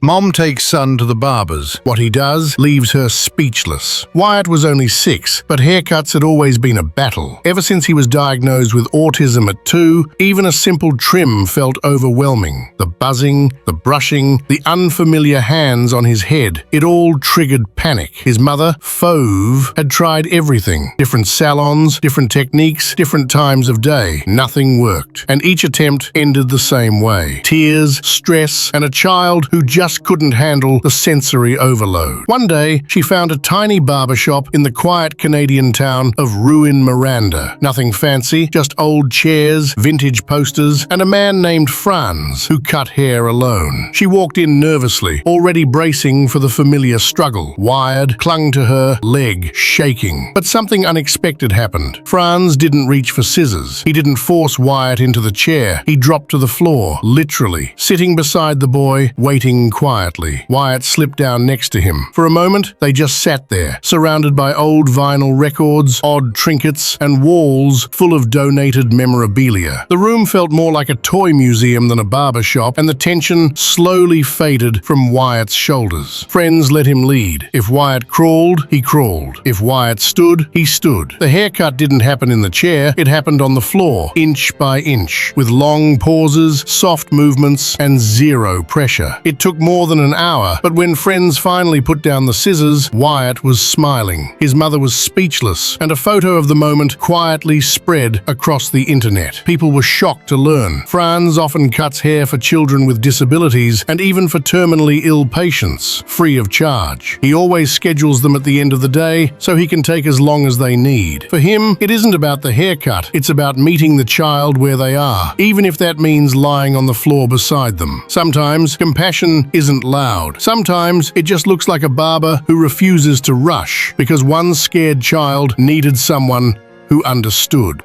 Mom takes son to the barbers. What he does leaves her speechless. Wyatt was only 6, but haircuts had always been a battle. Ever since he was diagnosed with autism at 2, even a simple trim felt overwhelming. The buzzing, the brushing, the unfamiliar hands on his head, it all triggered panic. His mother, Fauve, had tried everything. Different salons, different techniques, different times of day. Nothing worked, and each attempt ended the same way. Tears, stress, and a child who just couldn't handle the sensory overload. One day, she found a tiny barbershop in the quiet Canadian town of Rouyn-Noranda. Nothing fancy, just old chairs, vintage posters, and a man named Franz who cut hair alone. She walked in nervously, already bracing for the familiar struggle. Wyatt clung to her, leg shaking. But something unexpected happened. Franz didn't reach for scissors. He didn't force Wyatt into the chair. He dropped to the floor, literally, sitting beside the boy, waiting quietly. Wyatt slipped down next to him. For a moment, they just sat there, surrounded by old vinyl records, odd trinkets, and walls full of donated memorabilia. The room felt more like a toy museum than a barber shop, and the tension slowly faded from Wyatt's shoulders. Friends let him lead. If Wyatt crawled, he crawled. If Wyatt stood, he stood. The haircut didn't happen in the chair, it happened on the floor, inch by inch, with long pauses, soft movements, and zero pressure. It took more than an hour, but when friends finally put down the scissors, Wyatt was smiling. His mother was speechless, and a photo of the moment quietly spread across the internet. People were shocked to learn. Franz often cuts hair for children with disabilities and even for terminally ill patients, free of charge. He always schedules them at the end of the day so he can take as long as they need. For him, it isn't about the haircut, it's about meeting the child where they are, even if that means lying on the floor beside them. Sometimes, compassion isn't loud. Sometimes it just looks like a barber who refuses to rush because one scared child needed someone who understood.